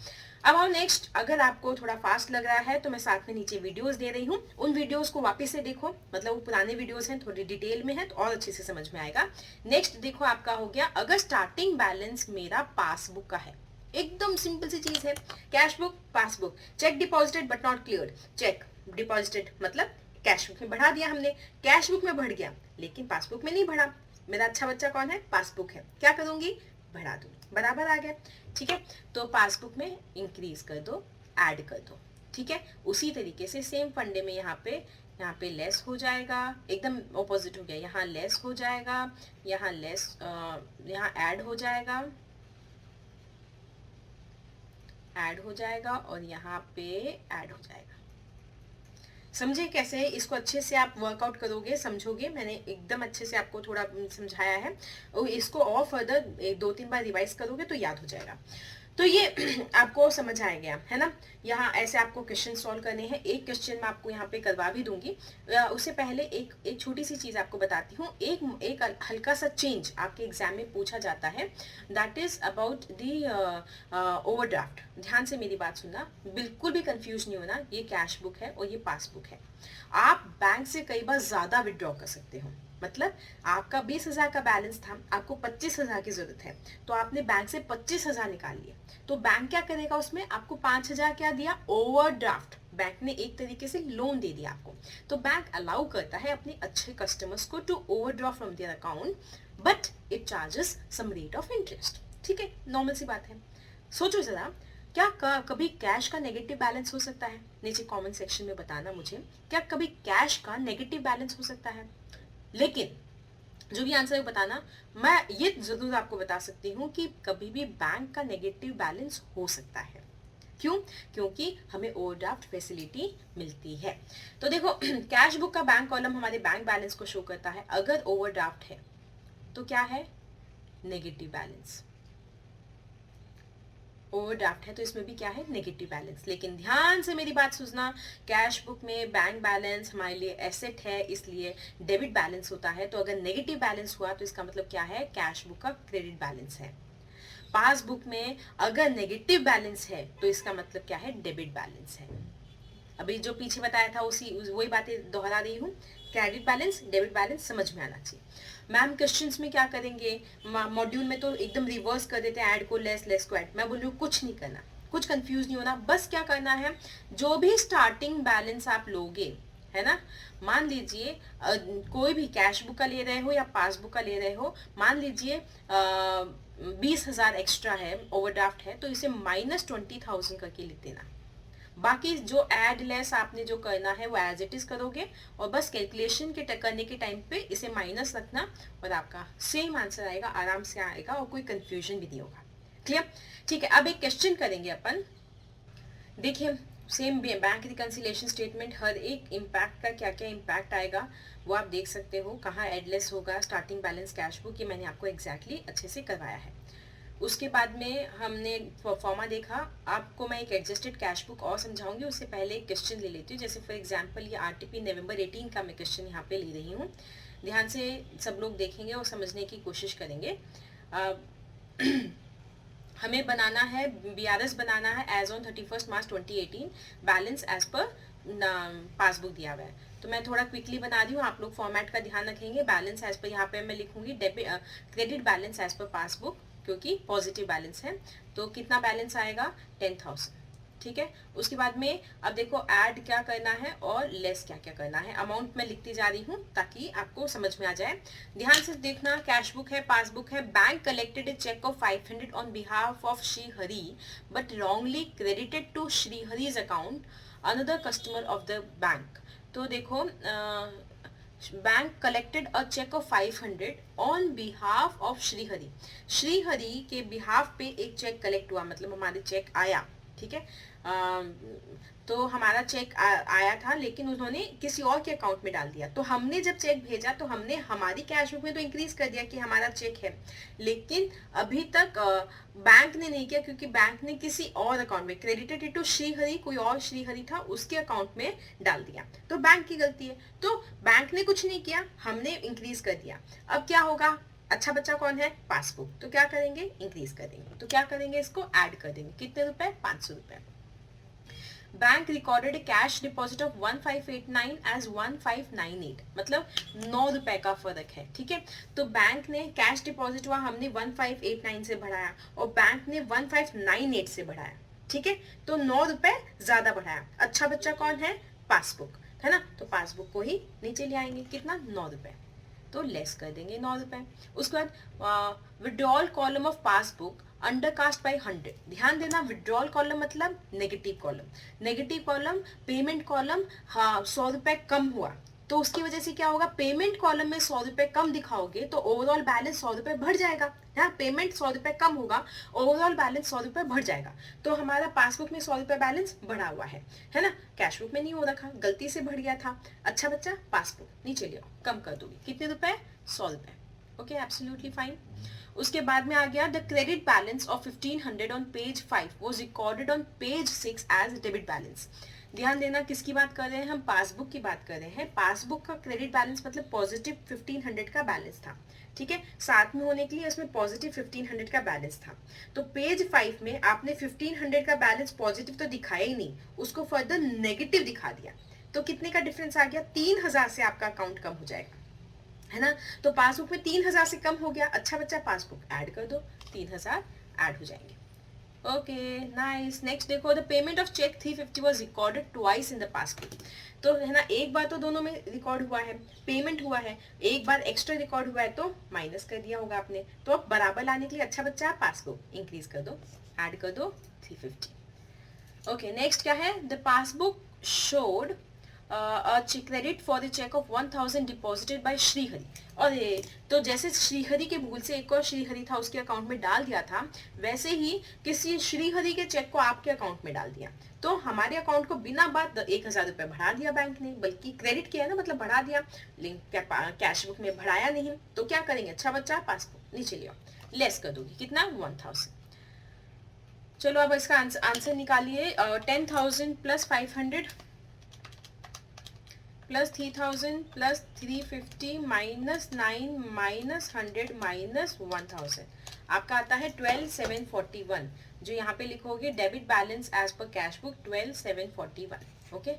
अब आओ नेक्स्ट, अगर आपको थोड़ा फास्ट लग रहा है तो मैं साथ में नीचे वीडियोस दे रही हूँ, उन वीडियोस को वापस से देखो, मतलब वो पुराने वीडियोस हैं, थोड़ी डिटेल में है तो और अच्छे से समझ में आएगा। नेक्स्ट देखो आपका हो गया, अगर स्टार्टिंग बैलेंस मेरा पासबुक का है, एकदम सिंपल सी चीज है, cash book passbook, check deposited but not cleared, check deposited मतलब कैश बुक में बढ़ा दिया हमने, कैश बुक में बढ़ गया लेकिन पासबुक में नहीं बढ़ा, मेरा अच्छा बच्चा कौन है, पासबुक है, क्या करूंगी, बढ़ा दूंगी, बराबर आ गया, ठीक है। तो पासबुक में इंक्रीज कर दो, ऐड कर दो, ठीक है। उसी तरीके से सेम फंडे में यहाँ पे लेस हो जाएगा, एकदम ऑपोजिट हो गया, यहाँ लेस हो जाएगा, यहाँ लेस, यहाँ ऐड हो जाएगा, ऐड हो जाएगा, और यहाँ पे ऐड हो जाएगा। समझे कैसे है? इसको अच्छे से आप वर्कआउट करोगे, समझोगे, मैंने एकदम अच्छे से आपको थोड़ा समझाया है, और इसको और फर्दर 2-3 बार रिवाइज करोगे तो याद हो जाएगा। तो ये आपको समझ आ गया है ना। यहाँ ऐसे आपको क्वेश्चन सॉल्व करने हैं, एक क्वेश्चन मैं आपको यहाँ पे करवा भी दूंगी। उससे पहले एक छोटी सी चीज आपको बताती हूँ। एक हल्का सा चेंज आपके एग्जाम में पूछा जाता है, that is about the overdraft. ध्यान से मेरी बात सुनना, बिल्कुल भी कंफ्यूज नहीं होना, ये कैश बुक है और ये पासबुक है। आप बैंक से कई बार ज्यादा विड्रॉ कर सकते हो, मतलब आपका 20,000 का बैलेंस था, आपको 25,000 की जरूरत है, तो आपने बैंक से 25,000 निकाल लिए, तो बैंक क्या करेगा, उसमें आपको 5,000 क्या दिया, ओवरड्राफ्ट। बैंक ने एक तरीके से लोन दे दिया आपको। तो बैंक अलाउ करता है अपने अच्छे कस्टमर्स को to overdraw from their account, but it charges some rate of interest, ठीक है, नॉर्मल सी बात है। सोचो जरा, क्या कभी कैश का नेगेटिव बैलेंस हो सकता है? नीचे कमेंट सेक्शन में बताना मुझे, क्या कभी कैश का नेगेटिव बैलेंस हो सकता है? लेकिन जो भी आंसर है बताना, मैं ये जरूर आपको बता सकती हूँ कि कभी भी बैंक का नेगेटिव बैलेंस हो सकता है। क्यों? क्योंकि हमें ओवरड्राफ्ट फैसिलिटी मिलती है। तो देखो, कैश बुक का बैंक कॉलम हमारे बैंक बैलेंस को शो करता है। अगर ओवरड्राफ्ट है तो क्या है, नेगेटिव बैलेंस। ओवरड्राफ्ट है तो इसमें भी क्या है, नेगेटिव बैलेंस। लेकिन ध्यान से मेरी बात सुनना, कैश बुक में बैंक बैलेंस हमारे लिए एसेट है, इसलिए डेबिट बैलेंस होता है। तो अगर नेगेटिव बैलेंस हुआ तो इसका मतलब क्या है, कैश बुक का क्रेडिट बैलेंस है। पासबुक में अगर नेगेटिव बैलेंस है तो इसका मतलब क्या है, डेबिट बैलेंस है। अभी जो पीछे बताया था वही बातें दोहरा रही हूँ। क्रेडिट बैलेंस, डेबिट बैलेंस समझ में आना चाहिए। मैम क्वेश्चंस में क्या करेंगे, मॉड्यूल में तो एकदम रिवर्स कर देते हैं, ऐड को लेस, लेस को ऐड। मैं बोल रही हूँ कुछ नहीं करना, कुछ कंफ्यूज नहीं होना, बस क्या करना है, जो भी स्टार्टिंग बैलेंस आप लोगे, है ना, मान लीजिए कोई भी कैश बुक का ले रहे हो या पासबुक का ले रहे हो, मान लीजिए 20,000 एक्स्ट्रा है, ओवरड्राफ्ट है, तो इसे -20,000 करके लिख देना। बाकी जो ऐड लेस आपने जो करना है वो एज इट इज करोगे, और बस कैलकुलेशन के करने के टाइम पे इसे माइनस रखना, और आपका सेम आंसर आएगा, आराम से आएगा, और कोई कंफ्यूजन भी नहीं होगा। क्लियर? ठीक है, अब एक क्वेश्चन करेंगे अपन। देखिए, सेम बैंक रिकंसिलिएशन स्टेटमेंट, हर एक इम्पैक्ट का क्या क्या इम्पैक्ट आएगा वो आप देख सकते हो। कहाँ एडलेस होगा, स्टार्टिंग बैलेंस कैश बुक, ये मैंने आपको एग्जैक्टली अच्छे से करवाया है। उसके बाद में हमने फॉर्मा देखा। आपको मैं एक एडजस्टेड कैश बुक और समझाऊंगी, उससे पहले एक क्वेश्चन ले लेती हूँ। जैसे फॉर एग्जांपल ये आरटीपी नवंबर 18 का मैं क्वेश्चन यहाँ पे ले रही हूँ। ध्यान से सब लोग देखेंगे और समझने की कोशिश करेंगे। हमें बनाना है, बीआरएस बनाना है as on 31 March 2018, balance as per passbook दिया हुआ है। तो मैं थोड़ा क्विकली बना रही हूँ, आप लोग फॉर्मेट का ध्यान रखेंगे। बैलेंस एज पर यहाँ पे मैं लिखूंगी credit balance as per passbook, क्योंकि पॉजिटिव बैलेंस है। तो कितना बैलेंस आएगा, 10,000, ठीक है। उसके बाद में अब देखो ऐड क्या करना है और लेस क्या क्या करना है। अमाउंट मैं लिखती जा रही हूँ ताकि आपको समझ में आ जाए। ध्यान से देखना, कैश बुक है, पासबुक है। Bank collected a cheque of 500 on behalf of Shri Hari but wrongly credited to Shri Hari's account another customer of the bank. तो देखो, bank collected a cheque of 500 on behalf of Shrihari. Shrihari के बिहाफ पे एक चेक कलेक्ट हुआ, मतलब हमारे चेक आया, ठीक है। तो हमारा चेक आया था, लेकिन उन्होंने किसी और के अकाउंट में डाल दिया। तो हमने जब चेक भेजा तो हमने हमारी कैश बुक में तो इंक्रीज कर दिया कि हमारा चेक है, लेकिन अभी तक बैंक ने नहीं किया, क्योंकि बैंक ने किसी और अकाउंट में क्रेडिटेड टू श्रीहरि, कोई और श्रीहरि था उसके अकाउंट में डाल दिया। तो बैंक की गलती है। तो बैंक ने कुछ नहीं किया, हमने इंक्रीज कर दिया। अब क्या होगा, अच्छा बच्चा कौन है, पासबुक। तो क्या करेंगे, इंक्रीज कर देंगे। तो क्या करेंगे, इसको ऐड कर देंगे। कितने रुपए, 500 रुपए। Bank recorded cash deposit of 1589 as 1598, मतलब 9 रुपए का फर्क है, ठीक है। तो बैंक ने कैश डिपॉजिट हुआ, हमने 1589 से बढ़ाया, और बैंक ने 1598 से बढ़ाया, ठीक है। तो 9 रुपए ज्यादा बढ़ाया। अच्छा बच्चा कौन है, पासबुक, है ना। तो पासबुक को ही नीचे ले आएंगे, कितना, 9 रुपए। तो लेस कर देंगे 9 रुपए। उसके बाद withdrawal column of passbook undercast bye 100। ध्यान देना, विड्रॉल कॉलम मतलब negative column, negative column payment column, हाँ 100 रुपए कम हुआ तो उसकी वजह से क्या होगा, पेमेंट कॉलम में 100 रुपए कम दिखाओगे तो ओवरऑल बैलेंस 100 रुपए बढ़ जाएगा। हाँ, पेमेंट 100 रुपए कम होगा, ओवरऑल बैलेंस 100 रुपए बढ़ जाएगा। तो हमारा पासबुक में 100 रुपए बैलेंस बढ़ा हुआ है ना, कैश बुक में नहीं हो रखा, गलती से बढ़ गया था। अच्छा बच्चा, पासबुक नीचे ले आओ, कम कर दोगे, कितने रुपए, 100 रुपए। Okay, absolutely fine. उसके बाद में आ गया the credit balance of 1500 on page 5 was recorded on page 6 as debit balance. ध्यान देना, किसकी बात कर रहे हैं हम, पासबुक की बात कर रहे हैं। पासबुक का क्रेडिट बैलेंस मतलब पॉजिटिव 1500 का बैलेंस था, ठीक है, साथ में होने के लिए उसमें पॉजिटिव 1500 का बैलेंस था। तो पेज 5 में आपने 1500 का बैलेंस पॉजिटिव तो दिखाया ही नहीं, उसको फर्दर नेगेटिव दिखा दिया। तो कितने का डिफरेंस आ गया, 3000 से आपका अकाउंट कम हो जाएगा, है ना। तो पासबुक में 3000 से कम हो गया। अच्छा बच्चा, पासबुक ऐड कर दो, 3000 ऐड हो जाएंगे। Okay nice. नेक्स्ट देखो, the payment of cheque 350 was recorded twice in the passbook. तो है ना, एक बार तो दोनों में रिकॉर्ड हुआ है, पेमेंट हुआ है, एक बार एक्स्ट्रा रिकॉर्ड हुआ है तो माइनस कर दिया होगा आपने। तो अब बराबर लाने के लिए अच्छा बच्चा पासबुक इंक्रीज कर दो, ऐड कर दो 350। ओके नेक्स्ट क्या है, the passbook showed credit for the cheque of 1000 deposited by Shrihari. और तो जैसे श्रीहरि के भूल से एक और श्रीहरि था उसके अकाउंट में डाल दिया था, वैसे ही किसी श्रीहरि के चेक को आपके अकाउंट में डाल दिया, तो हमारे अकाउंट को बिना बात 1000 रुपए बढ़ा दिया बैंक ने, बल्कि क्रेडिट किया ना, मतलब बढ़ा दिया, लेकिन कैश बुक में बढ़ाया नहीं। तो क्या करेंगे, अच्छा बच्चा पासबुक नीचे लियो, लेस कर दोगे, कितना, 1000। चलो अब इसका आंसर निकालिए। 10,000 plus 500 plus 3000 plus 350 minus 9 minus 100 minus 1000 आपका आता है 12,741। जो यहाँ पे लिखोगे debit balance as per cash book 12,741। Okay,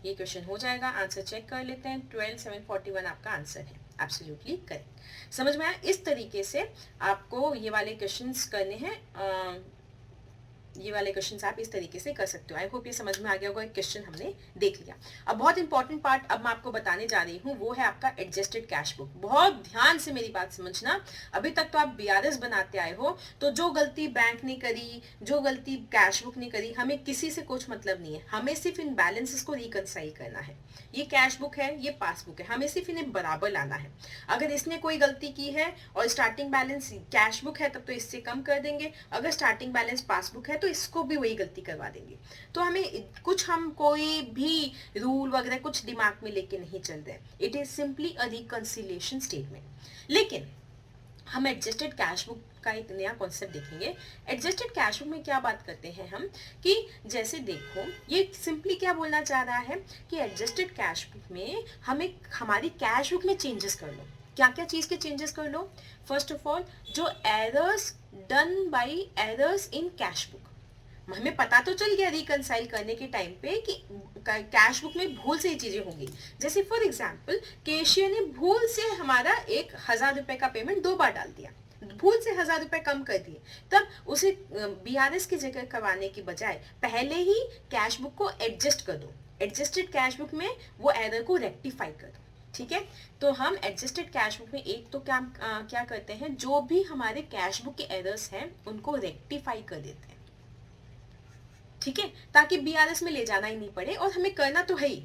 ये क्वेश्चन हो जाएगा। आंसर चेक कर लेते हैं, 12,741 आपका आंसर है, एब्सोल्युटली करेक्ट। समझ में आया, इस तरीके से आपको ये वाले क्वेश्चंस करने हैं। ये वाले क्वेश्चंस आप इस तरीके से कर सकते हो। आई होप ये समझ में आ गया होगा, एक क्वेश्चन हमने देख लिया। अब बहुत इंपॉर्टेंट पार्ट अब मैं आपको बताने जा रही हूँ, वो है आपका एडजस्टेड कैश बुक। बहुत ध्यान से मेरी बात समझना, अभी तक तो आप बीआरएस बनाते आए हो, तो जो गलती बैंक ने करी, जो गलती कैश बुक ने करी, हमें किसी से कुछ मतलब नहीं है, हमें सिर्फ इन बैलेंसेस को रिकंसाइल करना है। ये कैश बुक है, ये पासबुक है, हमें सिर्फ इन्हें बराबर लाना है। अगर इसने कोई गलती की है और स्टार्टिंग बैलेंस कैश बुक है तब तो इससे कम कर देंगे, अगर स्टार्टिंग बैलेंस पासबुक है तो इसको भी वही गलती करवा देंगे। तो हमें कुछ, हम कोई भी रूल वगैरह कुछ दिमाग में लेके नहीं चल रहे, it is simply a reconciliation statement. लेकिन हम एडजस्टेड कैश बुक का एक नया कॉन्सेप्ट देखेंगे। एडजस्टेड कैश बुक में क्या बात करते हैं हम, कि जैसे देखो ये सिंपली क्या बोलना चाह रहा है कि एडजस्टेड कैश बुक में हमें हमारी कैश बुक में चेंजेस कर लो। क्या क्या चीज के चेंजेस कर लो, फर्स्ट ऑफ ऑल जो errors done by errors in cash book, हमें पता तो चल गया रिकंसाइल करने के टाइम पे कि कैश बुक में भूल से ही चीजें होंगी। जैसे फॉर एग्जांपल कैशियर ने भूल से हमारा 1000 रुपए का पेमेंट 2 बार डाल दिया, भूल से 1000 रुपए कम कर दिए, तब उसे बीआरएस की जगह करवाने की बजाय पहले ही कैश बुक को एडजस्ट कर दो, एडजस्टेड कैश बुक में वो एरर को रेक्टिफाई कर दो। ठीक है, तो हम एडजस्टेड कैश बुक में एक तो क्या करते हैं, जो भी हमारे कैश बुक के एरर्स हैं उनको रेक्टिफाई कर देते हैं। ठीक है, ताकि बीआरएस में ले जाना ही नहीं पड़े, और हमें करना तो है ही।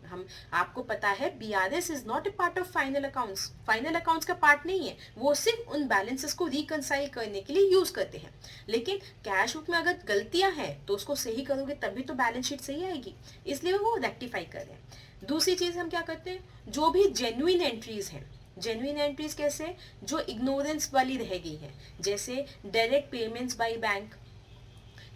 हम, आपको पता है BRS is not a part of final accounts, final accounts का पार्ट नहीं है, वो सिर्फ उन बैलेंसेस को रिकंसाइल करने के लिए यूज करते हैं। लेकिन कैश बुक में अगर गलतियां हैं तो उसको सही करोगे तभी तो बैलेंस शीट सही आएगी, इसलिए वो रेक्टिफाई कर रहे हैं। दूसरी चीज हम क्या करते हैं, जो भी जेन्युइन एंट्रीज हैं, जेन्युइन एंट्रीज कैसे, जो इग्नोरेंस वाली रह गई है, जैसे direct payments by bank,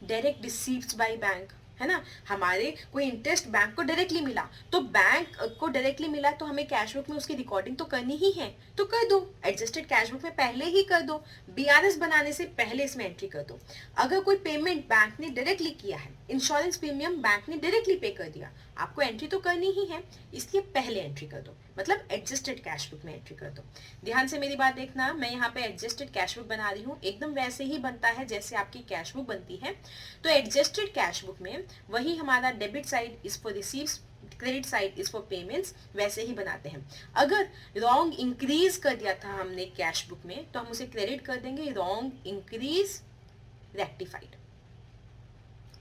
direct receives by bank, है ना, हमारे कोई इंटरेस्ट बैंक को डायरेक्टली मिला, तो बैंक को डायरेक्टली मिला तो हमें कैश बुक में उसकी रिकॉर्डिंग तो करनी ही है, तो कर दो, एडजस्टेड कैश बुक में पहले ही कर दो, बीआरएस बनाने से पहले इसमें एंट्री कर दो। अगर कोई पेमेंट बैंक ने डायरेक्टली किया है, इंश्योरेंस प्रीमियम बैंक ने डायरेक्टली पे कर दिया, आपको एंट्री तो करनी ही है, इसलिए पहले एंट्री कर दो, मतलब एडजस्टेड कैश बुक में एंट्री कर दो। ध्यान से मेरी बात देखना, मैं यहाँ पे एडजस्टेड कैश बुक बना रही हूँ, एकदम वैसे ही बनता है जैसे आपकी कैश बुक बनती है। तो एडजस्टेड कैश बुक में वही हमारा debit side is for receives, credit side is for payments, वैसे ही बनाते हैं। अगर रॉन्ग इंक्रीज कर दिया था हमने कैश बुक में तो हम उसे क्रेडिट कर देंगे रॉन्ग इंक्रीज रेक्टिफाइड,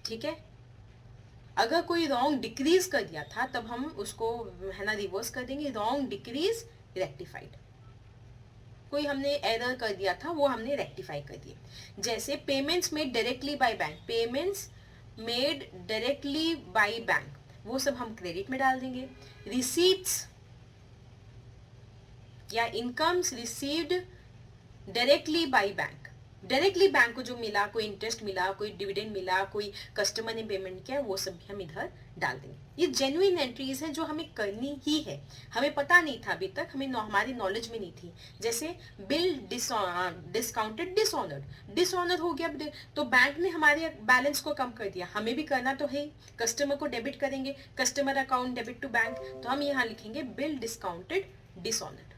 ठीक है। अगर कोई रॉन्ग डिक्रीज कर दिया था तब हम उसको है ना रिवर्स कर देंगे रॉन्ग डिक्रीज रेक्टिफाइड। कोई हमने एरर कर दिया था वो हमने रेक्टिफाई कर दिया। जैसे payments made directly by bank, payments made directly by bank, वो सब हम क्रेडिट में डाल देंगे। रिसीट्स या incomes received directly by bank, directly bank को जो मिला, कोई इंटरेस्ट मिला, कोई डिविडेंड मिला, कोई कस्टमर ने पेमेंट किया, वो सब भी हम इधर डाल देंगे। ये जेन्युइन एंट्रीज हैं जो हमें करनी ही है, हमें पता नहीं था अभी तक, हमें हमारी नॉलेज में नहीं थी। जैसे बिल डिस्काउंटेड डिसऑनर्ड, डिसऑनर हो गया तो बैंक ने हमारे बैलेंस को कम कर दिया, हमें भी करना तो है। कस्टमर को डेबिट करेंगे, customer account debit to bank, तो हम यहाँ लिखेंगे बिल डिस्काउंटेड डिसऑनर्ड,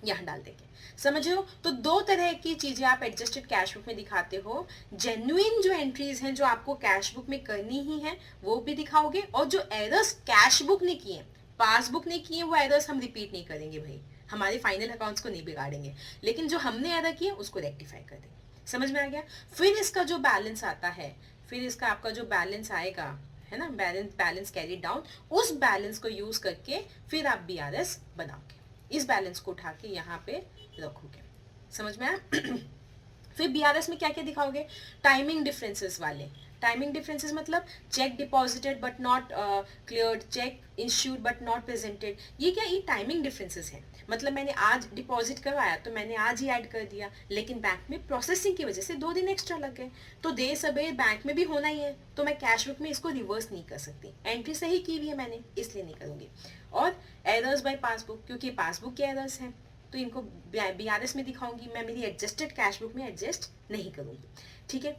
यहाँ डाल देंगे। समझ रहे हो? तो दो तरह की चीजें आप एडजस्टेड कैश बुक में दिखाते हो। जेन्युइन जो एंट्रीज हैं जो आपको कैश बुक में करनी ही है वो भी दिखाओगे, और जो एरर्स कैश बुक ने किए, पासबुक ने किए, वो एरर्स हम रिपीट नहीं करेंगे भाई, हमारे फाइनल अकाउंट्स को नहीं बिगाड़ेंगे, लेकिन जो हमने एरर किए उसको रेक्टिफाई कर देंगे। समझ में आ गया? फिर इसका जो बैलेंस आता है, फिर इसका आपका जो बैलेंस आएगा है ना, बैलेंस कैरी डाउन, उस बैलेंस को यूज करके फिर आप BRS बनाओगे। इस बैलेंस को उठा के यहाँ पे रखोगे। समझ में आया? फिर BRS में क्या क्या दिखाओगे? टाइमिंग डिफरेंसेस वाले। टाइमिंग डिफरेंसेस मतलब check deposited but not cleared, check issued but not presented. ये क्या? ये टाइमिंग डिफरेंसेस हैं। मतलब मैंने आज डिपॉजिट करवाया तो मैंने आज ही ऐड कर दिया, लेकिन बैंक में प्रोसेसिंग की वजह से 2 दिन एक्स्ट्रा लग गए, तो देर सबेर बैंक में भी होना ही है, तो मैं कैश बुक में इसको रिवर्स नहीं कर सकती। एंट्री सही की हुई है मैंने, इसलिए नहीं करूँगी। और एरर्स बाय पासबुक, क्योंकि पासबुक के एरर्स हैं तो इनको BRS में दिखाऊंगी, मैं मेरी एडजस्टेड कैश बुक में एडजस्ट नहीं करूँगी, ठीक है।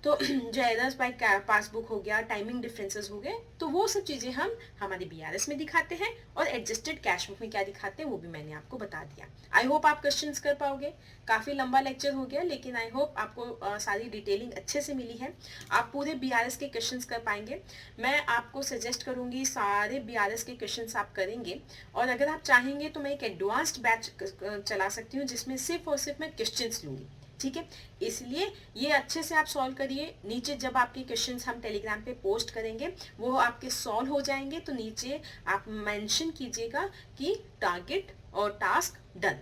तो जो एरर्स बाय पासबुक हो गया, टाइमिंग डिफरेंसेस हो गए, तो वो सब चीज़ें हम हमारे BRS में दिखाते हैं, और एडजस्टेड कैश बुक में क्या दिखाते हैं वो भी मैंने आपको बता दिया। आई होप आप क्वेश्चंस कर पाओगे। काफ़ी लंबा लेक्चर हो गया, लेकिन आई होप आपको सारी डिटेलिंग अच्छे से मिली है, आप पूरे BRS के क्वेश्चंस कर पाएंगे। मैं आपको सजेस्ट करूँगी सारे BRS के क्वेश्चंस आप करेंगे, और अगर आप चाहेंगे तो मैं एक एडवांस्ड बैच चला सकती हूँ जिसमें सिर्फ और सिर्फ मैं क्वेश्चंस लूँगी, ठीक है। इसलिए ये अच्छे से आप सॉल्व करिए। नीचे जब आपके क्वेश्चंस हम टेलीग्राम पे पोस्ट करेंगे वो आपके सॉल्व हो जाएंगे, तो नीचे आप मेंशन कीजिएगा कि टारगेट और टास्क डन,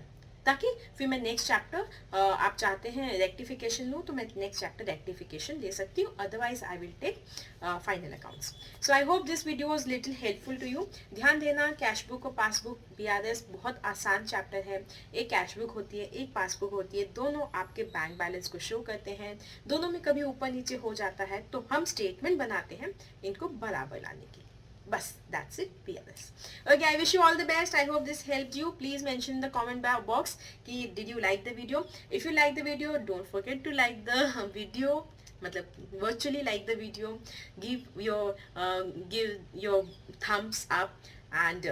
ताकि फिर मैं नेक्स्ट चैप्टर आप चाहते हैं रेक्टिफिकेशन लूँ तो मैं नेक्स्ट चैप्टर रेक्टिफिकेशन ले सकती हूँ, otherwise I will take final accounts. So I hope this video was little helpful to you. ध्यान देना, कैश बुक और पासबुक BRS बहुत आसान चैप्टर है। एक कैश बुक होती है, एक पासबुक होती है, दोनों आपके बैंक बैलेंस को शो करते हैं, दोनों में कभी ऊपर नीचे हो जाता है तो हम स्टेटमेंट बनाते हैं इनको बराबर लाने की। बस that's it, BRS. Okay, I wish you all the best. I hope this helped you. Please mention in the comment box कि did you like the video. If you like the video, don't forget to like the video. मतलब virtually like the video. Give your thumbs up and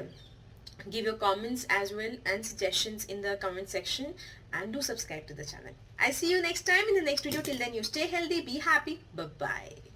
give your comments as well and suggestions in the comment section, and do subscribe to the channel. I see you next time in the next video. Till then, you stay healthy, be happy. Bye bye.